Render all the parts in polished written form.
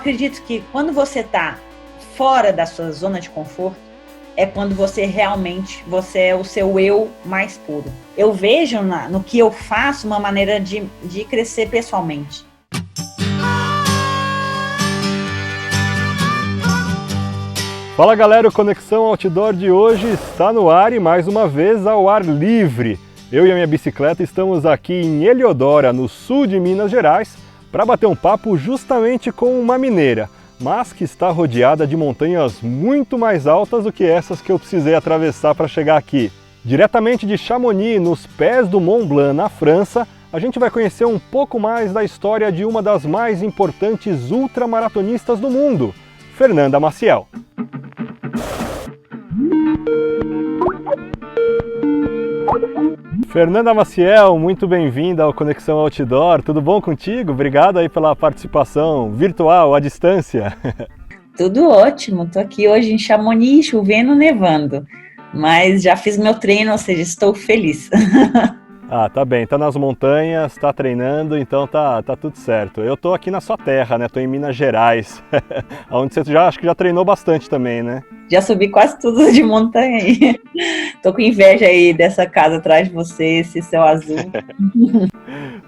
acredito que quando você está fora da sua zona de conforto, é quando você é o seu eu mais puro. Eu vejo no que eu faço uma maneira de crescer pessoalmente. Fala galera, o Conexão Outdoor de hoje está no ar e mais uma vez ao ar livre. Eu e a minha bicicleta estamos aqui em Heliodora, no sul de Minas Gerais, para bater um papo justamente com uma mineira, mas que está rodeada de montanhas muito mais altas do que essas que eu precisei atravessar para chegar aqui. Diretamente de Chamonix, nos pés do Mont Blanc, na França, a gente vai conhecer um pouco mais da história de uma das mais importantes ultramaratonistas do mundo, Fernanda Maciel. Fernanda Maciel, muito bem-vinda ao Conexão Outdoor. Tudo bom contigo? Obrigado aí pela participação virtual, à distância. Tudo ótimo. Estou aqui hoje em Chamonix, chovendo, nevando. Mas já fiz meu treino, ou seja, estou feliz. Ah, tá bem. Tá nas montanhas, tá treinando, então tá tudo certo. Eu tô aqui na sua terra, né? Tô em Minas Gerais, onde você acho que já treinou bastante também, né? Já subi quase tudo de montanha aí. Tô com inveja aí dessa casa atrás de você, esse céu azul.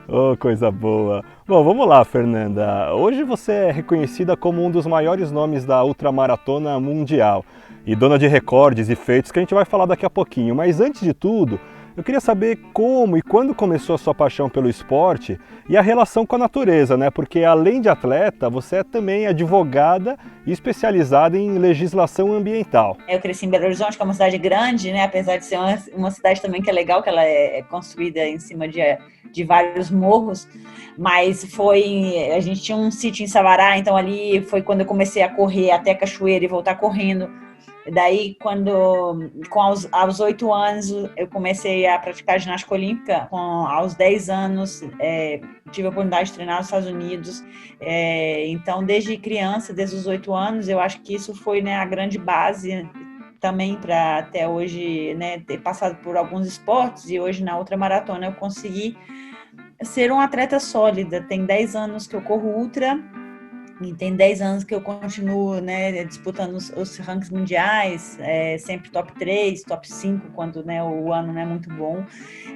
Oh, coisa boa. Bom, vamos lá, Fernanda. Hoje você é reconhecida como um dos maiores nomes da ultramaratona mundial e dona de recordes e feitos que a gente vai falar daqui a pouquinho. Mas antes de tudo, eu queria saber como e quando começou a sua paixão pelo esporte e a relação com a natureza, né? Porque além de atleta, você é também advogada e especializada em legislação ambiental. Eu cresci em Belo Horizonte, que é uma cidade grande, né? Apesar de ser uma cidade também que é legal, que ela é construída em cima de vários morros. Mas a gente tinha um sítio em Sabará, então ali foi quando eu comecei a correr até a cachoeira e voltar correndo. Daí, aos 8 anos, eu comecei a praticar ginástica olímpica. Aos 10 anos, tive a oportunidade de treinar nos Estados Unidos. Então, desde criança, desde os 8 anos, eu acho que isso foi, né, a grande base também para até hoje, né, ter passado por alguns esportes. E hoje, na ultramaratona, eu consegui ser uma atleta sólida. Tem 10 anos que eu corro ultra. E tem 10 anos que eu continuo, né, disputando os rankings mundiais, sempre top 3, top 5, quando, né, o ano não é muito bom.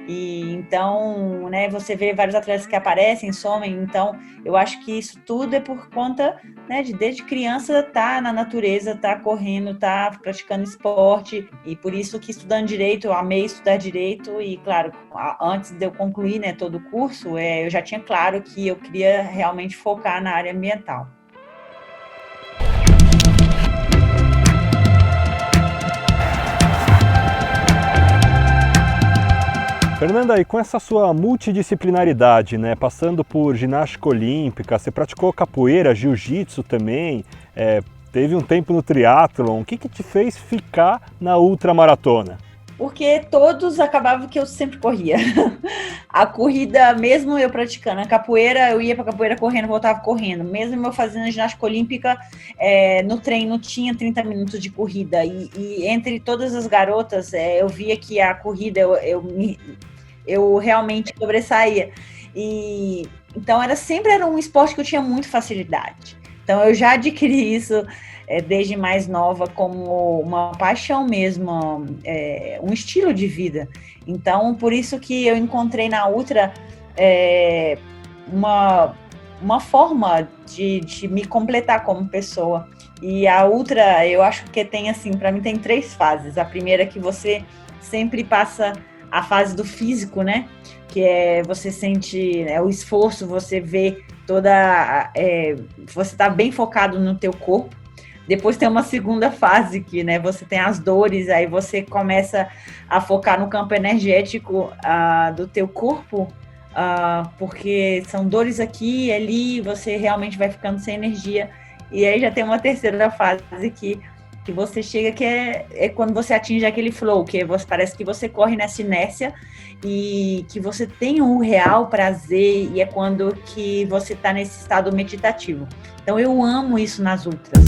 E então, né, você vê vários atletas que aparecem, somem. Então, eu acho que isso tudo é por conta, né, de desde criança tá na natureza, tá correndo, tá praticando esporte. E por isso que estudando direito, eu amei estudar direito. E, claro, antes de eu concluir, né, todo o curso, eu já tinha claro que eu queria realmente focar na área ambiental. Fernanda, e com essa sua multidisciplinaridade, né, passando por ginástica olímpica, você praticou capoeira, jiu-jitsu também, teve um tempo no triatlon, o que te fez ficar na ultramaratona? Porque todos acabavam que eu sempre corria. A corrida, mesmo eu praticando a capoeira, eu ia para capoeira correndo, voltava correndo. Mesmo eu fazendo ginástica olímpica, no treino tinha 30 minutos de corrida. E entre todas as garotas, eu via que a corrida eu realmente sobressaía. E então era um esporte que eu tinha muita facilidade. Então eu já adquiri isso desde mais nova como uma paixão mesmo, um estilo de vida. Então, por isso que eu encontrei na Ultra uma forma de me completar como pessoa. E a Ultra, eu acho que tem, assim, para mim tem 3 fases. A primeira é que você sempre passa a fase do físico, né? Que você sente o esforço, você vê você está bem focado no teu corpo. Depois tem uma segunda fase que, né, você tem as dores, aí você começa a focar no campo energético do teu corpo, porque são dores aqui e ali, você realmente vai ficando sem energia. E aí já tem uma terceira fase que você chega, que é quando você atinge aquele flow, que parece que você corre nessa inércia e que você tem um real prazer, e é quando que você está nesse estado meditativo. Então eu amo isso nas ultras.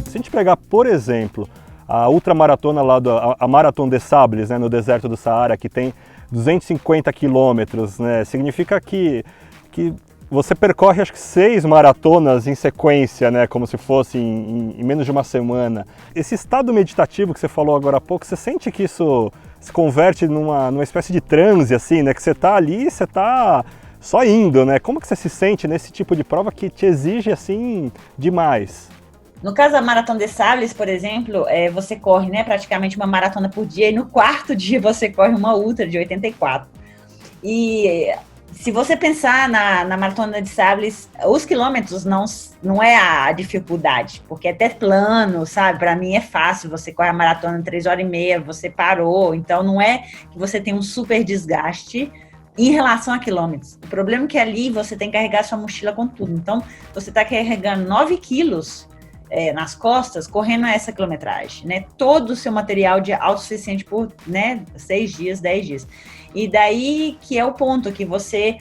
Se a gente pegar, por exemplo, a ultramaratona lá, a Marathon des Sables, né, no deserto do Saara, que tem 250 quilômetros, né? Significa que você percorre acho que 6 maratonas em sequência, né? Como se fosse em menos de uma semana. Esse estado meditativo que você falou agora há pouco, você sente que isso se converte numa espécie de transe, assim, né? Que você está ali, você está só indo, né? Como que você se sente nesse tipo de prova que te exige, assim, demais? No caso da Maratona de Sables, por exemplo, você corre, né, praticamente uma maratona por dia, e no quarto dia você corre uma ultra de 84. E se você pensar na Maratona de Sables, os quilômetros não é a dificuldade, porque é até plano, sabe? Para mim é fácil, você corre a maratona em 3h30, você parou, então não é que você tem um super desgaste em relação a quilômetros. O problema é que ali você tem que carregar sua mochila com tudo. Então, você está carregando 9 quilos nas costas, correndo essa quilometragem, né? Todo o seu material de autossuficiente por, né, 6 dias, 10 dias. E daí que é o ponto, que você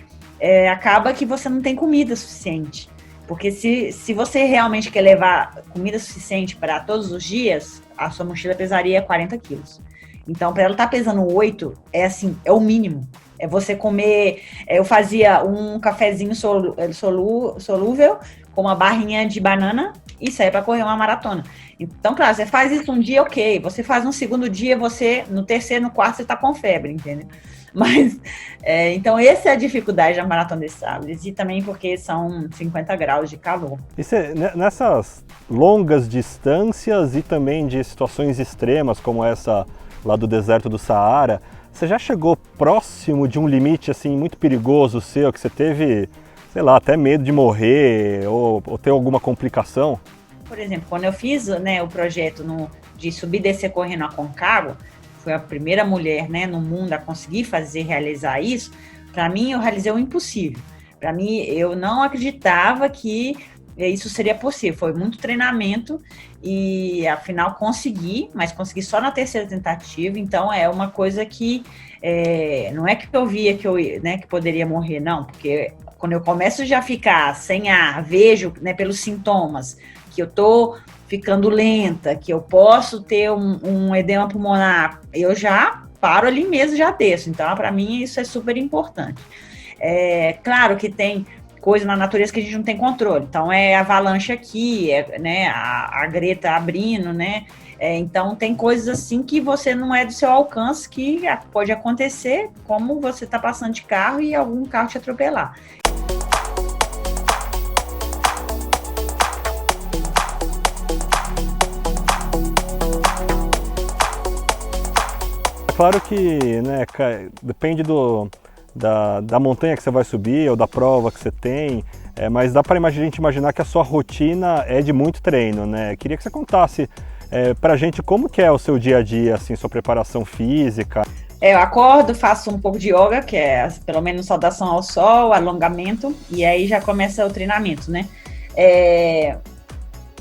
acaba que você não tem comida suficiente. Porque se você realmente quer levar comida suficiente para todos os dias, a sua mochila pesaria 40 quilos. Então, para ela estar pesando 8, é o mínimo. É você comer... eu fazia um cafezinho solúvel com uma barrinha de banana e saia para correr uma maratona. Então, claro, você faz isso um dia, ok. Você faz no segundo dia, no terceiro, no quarto, você está com febre, entendeu? Mas, então, essa é a dificuldade da Maratona de Sables. E também porque são 50 graus de calor. E nessas longas distâncias e também de situações extremas, como essa lá do deserto do Saara, você já chegou próximo de um limite assim muito perigoso seu, que você teve, sei lá, até medo de morrer ou ter alguma complicação? Por exemplo, quando eu fiz, né, o projeto de subir e descer correndo a Concagua, fui a primeira mulher, né, no mundo a conseguir realizar isso. Para mim, eu realizei o impossível. Para mim, eu não acreditava que isso seria possível. Foi muito treinamento e, afinal, consegui, mas consegui só na terceira tentativa. Então, é uma coisa que não é que eu via que poderia morrer, não, porque quando eu começo já a ficar sem ar, vejo, né, pelos sintomas que eu tô ficando lenta, que eu posso ter um edema pulmonar, eu já paro ali mesmo, já desço. Então, para mim, isso é super importante. Claro que tem coisa na natureza que a gente não tem controle. Então, avalanche aqui, né, a greta abrindo, né? Então, tem coisas assim que você não é do seu alcance, que pode acontecer, como você está passando de carro e algum carro te atropelar. Claro que, né, depende da montanha que você vai subir ou da prova que você tem, mas dá para a gente imaginar que a sua rotina é de muito treino, né? Queria que você contasse para a gente como que é o seu dia a dia, assim, sua preparação física. Eu acordo, faço um pouco de yoga, que é pelo menos saudação ao sol, alongamento, e aí já começa o treinamento, né?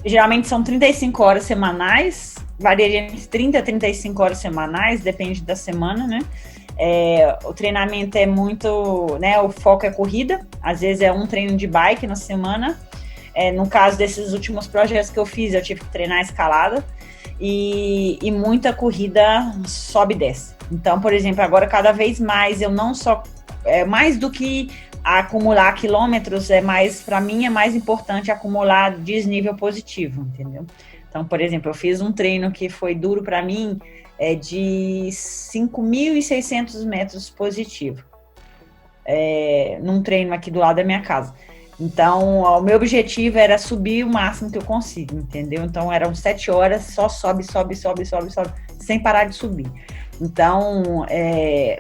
Geralmente são 35 horas semanais, varia entre 30 a 35 horas semanais, depende da semana, né? O treinamento é muito, né? O foco é corrida, às vezes é um treino de bike na semana. No caso desses últimos projetos que eu fiz, eu tive que treinar escalada e muita corrida sobe e desce. Então, por exemplo, agora cada vez mais eu não só... mais do que acumular quilômetros, para mim é mais importante acumular desnível positivo, entendeu? Então, por exemplo, eu fiz um treino que foi duro para mim, de 5.600 metros positivo, num treino aqui do lado da minha casa. Então, o meu objetivo era subir o máximo que eu consigo, entendeu? Então, eram 7 horas, só sobe, sem parar de subir. Então,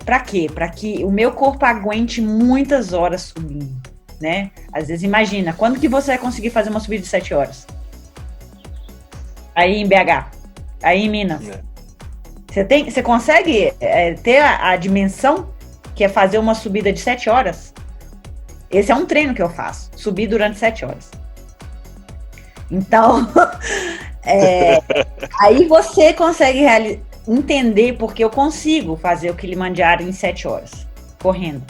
para quê? Para que o meu corpo aguente muitas horas subindo, né? Às vezes, imagina, quando que você vai conseguir fazer uma subida de 7 horas? Aí em BH, aí em Minas. Você consegue ter a dimensão que é fazer uma subida de 7 horas? Esse é um treino que eu faço, subir durante 7 horas. Então, aí você consegue entender porque eu consigo fazer o Kilimanjaro em 7 horas, correndo.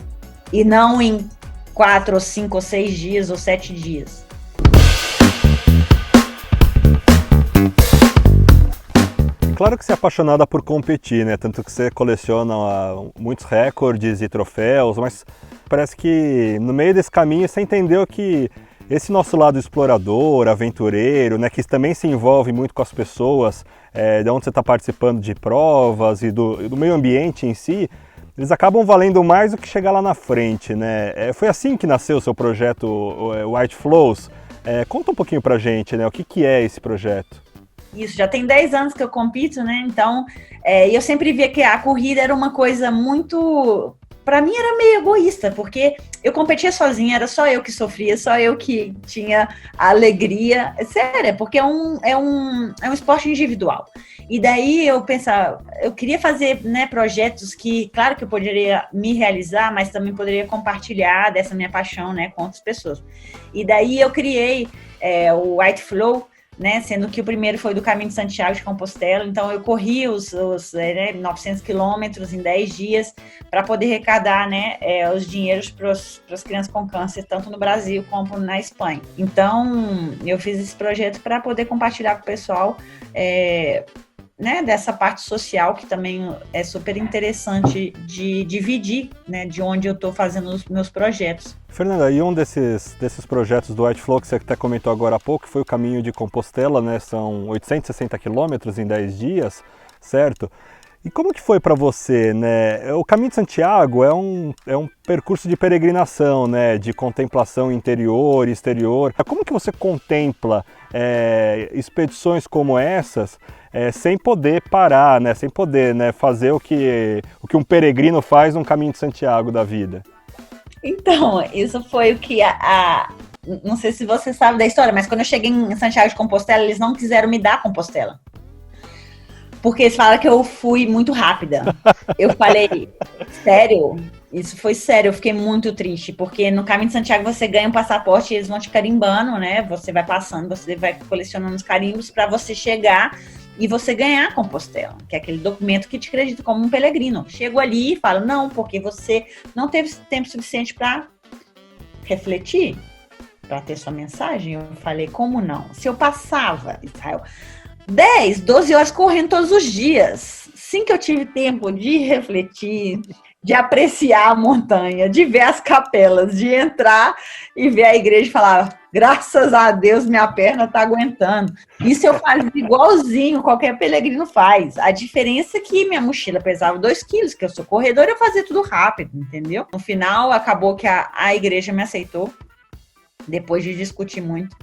E não em 4, ou 5, ou 6 dias, ou 7 dias. Claro que você é apaixonada por competir, né? Tanto que você coleciona muitos recordes e troféus, mas parece que no meio desse caminho você entendeu que esse nosso lado explorador, aventureiro, né, que também se envolve muito com as pessoas, de onde você está participando de provas e do meio ambiente em si, eles acabam valendo mais do que chegar lá na frente, né? Foi assim que nasceu o seu projeto White Flows. Conta um pouquinho pra gente, né? O que é esse projeto? Isso, já tem 10 anos que eu compito, né? Então, eu sempre via que a corrida era uma coisa muito... Para mim era meio egoísta, porque eu competia sozinha, era só eu que sofria, só eu que tinha a alegria. Sério, porque é um esporte individual. E daí eu pensava, eu queria fazer, né, projetos que, claro que eu poderia me realizar, mas também poderia compartilhar dessa minha paixão, né, com outras pessoas. E daí eu criei o White Flow, né, sendo que o primeiro foi do Caminho de Santiago de Compostela. Então eu corri os 900 quilômetros em 10 dias para poder arrecadar, né, os dinheiros para as crianças com câncer, tanto no Brasil como na Espanha. Então eu fiz esse projeto para poder compartilhar com o pessoal, né, dessa parte social, que também é super interessante de dividir, né, de onde eu estou fazendo os meus projetos. Fernanda, e um desses projetos do White Flow que você até comentou agora há pouco foi o Caminho de Compostela, né? São 860 quilômetros em 10 dias, certo? E como que foi para você, né? O Caminho de Santiago é um percurso de peregrinação, né? De contemplação interior e exterior. Como que você contempla expedições como essas sem poder parar, né? Sem poder, né, fazer o que um peregrino faz no Caminho de Santiago da vida? Então, isso foi o que não sei se você sabe da história, mas quando eu cheguei em Santiago de Compostela, eles não quiseram me dar Compostela. Porque eles falaram que eu fui muito rápida. Eu falei, sério? Isso foi sério, eu fiquei muito triste, porque no Caminho de Santiago você ganha um passaporte e eles vão te carimbando, né? Você vai passando, você vai colecionando os carimbos para você chegar e você ganhar a Compostela, que é aquele documento que te acredita como um peregrino. Chego ali e falo, não, porque você não teve tempo suficiente para refletir, para ter sua mensagem. Eu falei, como não? Se eu passava, Israel, 10, 12 horas correndo todos os dias, sim, que eu tive tempo de refletir, de apreciar a montanha, de ver as capelas, de entrar e ver a igreja e falar, graças a Deus minha perna está aguentando. Isso eu fazia igualzinho, qualquer peregrino faz. A diferença é que minha mochila pesava 2 quilos, que eu sou corredora, eu fazia tudo rápido, entendeu? No final, acabou que a igreja me aceitou, depois de discutir muito.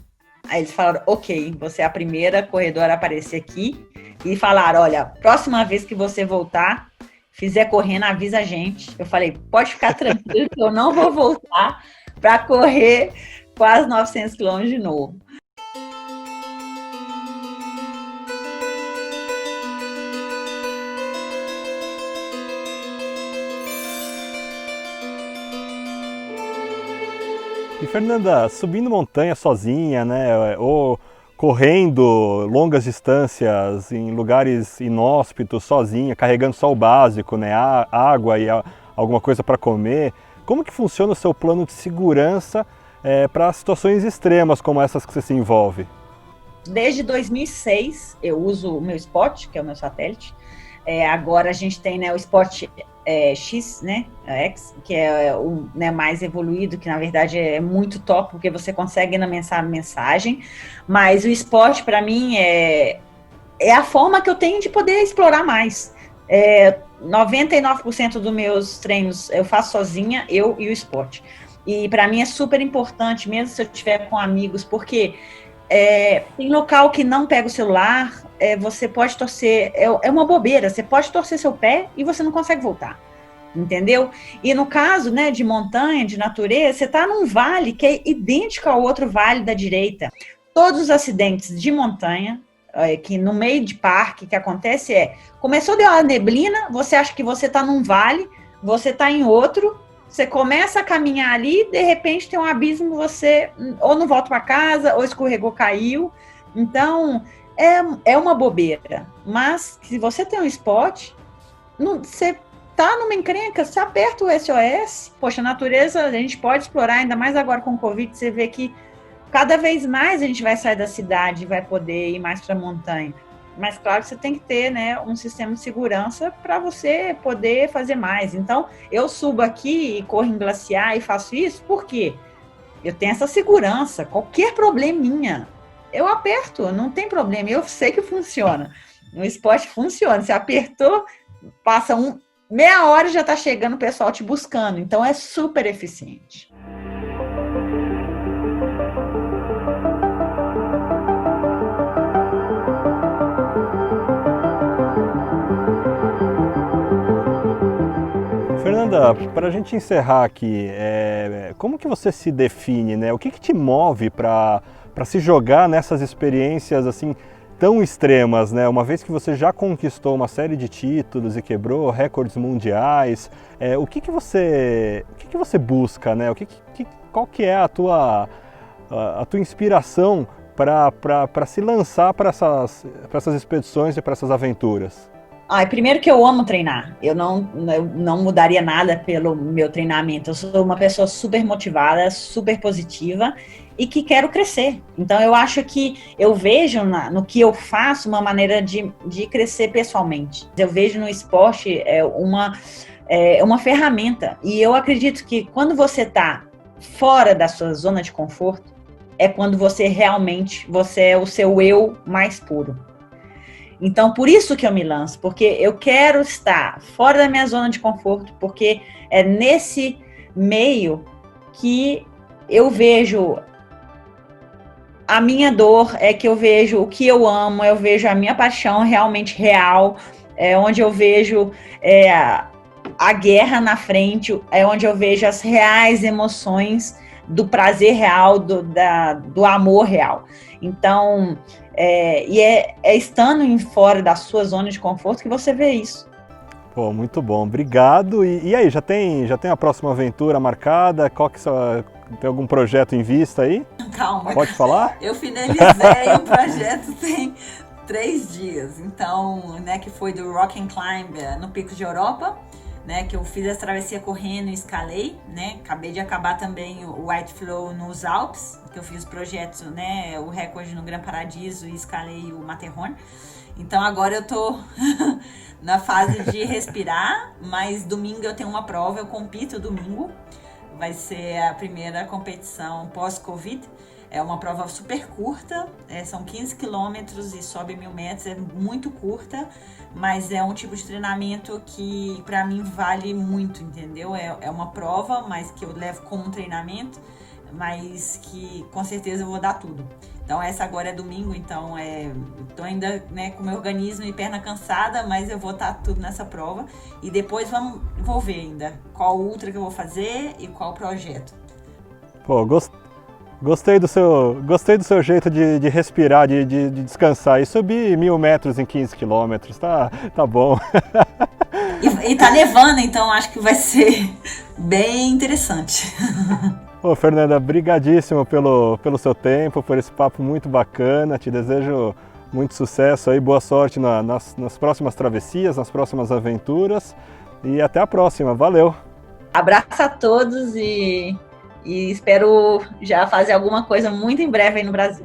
Aí eles falaram, ok, você é a primeira corredora a aparecer aqui. E falaram, olha, próxima vez que você voltar, fizer correndo, avisa a gente. Eu falei, pode ficar tranquilo que eu não vou voltar para correr quase 900 quilômetros de novo. E Fernanda, subindo montanha sozinha, né, ou correndo longas distâncias em lugares inóspitos, sozinha, carregando só o básico, né, água e alguma coisa para comer, como que funciona o seu plano de segurança para situações extremas como essas que você se envolve? Desde 2006 eu uso o meu Spot, que é o meu satélite. Agora a gente tem, né, o Spot X, né, X, que é o, né, mais evoluído, que na verdade é muito top, porque você consegue na mensagem, mas o Spot para mim é a forma que eu tenho de poder explorar mais. 99% dos meus treinos eu faço sozinha, eu e o Spot. E para mim é super importante, mesmo se eu estiver com amigos, porque tem local que não pega o celular, você pode torcer, é uma bobeira, você pode torcer seu pé e você não consegue voltar, entendeu? E no caso, né, de montanha, de natureza, você está num vale que é idêntico ao outro vale da direita. Todos os acidentes de montanha, que no meio de parque, que acontece começou a dar uma neblina, você acha que você está num vale, você está em outro, você começa a caminhar ali, de repente tem um abismo, você ou não volta para casa, ou escorregou, caiu. Então, é uma bobeira. Mas, se você tem um Spot, você tá numa encrenca, você aperta o SOS. Poxa, a natureza a gente pode explorar, ainda mais agora com o Covid, você vê que cada vez mais a gente vai sair da cidade e vai poder ir mais para a montanha. mas claro que você tem que ter, né, um sistema de segurança para você poder fazer mais. Então, eu subo aqui e corro em glaciar e faço isso, por quê? Eu tenho essa segurança, qualquer probleminha, eu aperto, não tem problema, eu sei que funciona. No esporte funciona, você apertou, passa meia hora e já está chegando o pessoal te buscando, então é super eficiente. Fernanda, para a gente encerrar aqui, como que você se define, né? O que te move para se jogar nessas experiências assim tão extremas, né? Uma vez que você já conquistou uma série de títulos e quebrou recordes mundiais, o que você busca, né? Qual que é a tua inspiração para se lançar para essas expedições e para essas aventuras? Primeiro que eu amo treinar, eu não mudaria nada pelo meu treinamento, eu sou uma pessoa super motivada, super positiva e que quero crescer. Então eu acho que eu vejo no que eu faço uma maneira de crescer pessoalmente. Eu vejo no esporte uma ferramenta e eu acredito que quando você está fora da sua zona de conforto, é quando você é o seu eu mais puro. Então, por isso que eu me lanço, porque eu quero estar fora da minha zona de conforto, porque é nesse meio que eu vejo a minha dor, é que eu vejo o que eu amo, eu vejo a minha paixão realmente real, é onde eu vejo a guerra na frente, é onde eu vejo as reais emoções do prazer real, do amor real. Então, estando fora da sua zona de conforto que você vê isso. Pô, muito bom, obrigado. E aí, já tem a próxima aventura marcada? Tem algum projeto em vista aí? Calma. Pode falar? Eu finalizei o projeto tem 3 dias, então, né, que foi do Rock and Climb no Pico de Europa, né, que eu fiz essa travessia correndo e escalei, né, acabei de acabar também o White Flow nos Alpes, que eu fiz projetos, né, o recorde no Gran Paradiso e escalei o Matterhorn. Então agora eu tô na fase de respirar, mas domingo eu tenho uma prova, eu compito domingo, vai ser a primeira competição pós-Covid. É uma prova super curta, são 15 quilômetros e sobe 1.000 metros, é muito curta, mas é um tipo de treinamento que para mim vale muito, entendeu? É uma prova, mas que eu levo como um treinamento, mas que com certeza eu vou dar tudo. Então essa agora é domingo, então tô ainda, né, com o meu organismo e perna cansada, mas eu vou dar tudo nessa prova e depois vou ver ainda qual ultra que eu vou fazer e qual projeto. Pô, Gostei do seu jeito de respirar, de descansar e subir 1.000 metros em 15 quilômetros, tá bom. E tá nevando, então acho que vai ser bem interessante. Ô, Fernanda, brigadíssimo pelo seu tempo, por esse papo muito bacana, te desejo muito sucesso aí, boa sorte nas próximas travessias, nas próximas aventuras e até a próxima, valeu! Abraço a todos e espero já fazer alguma coisa muito em breve aí no Brasil.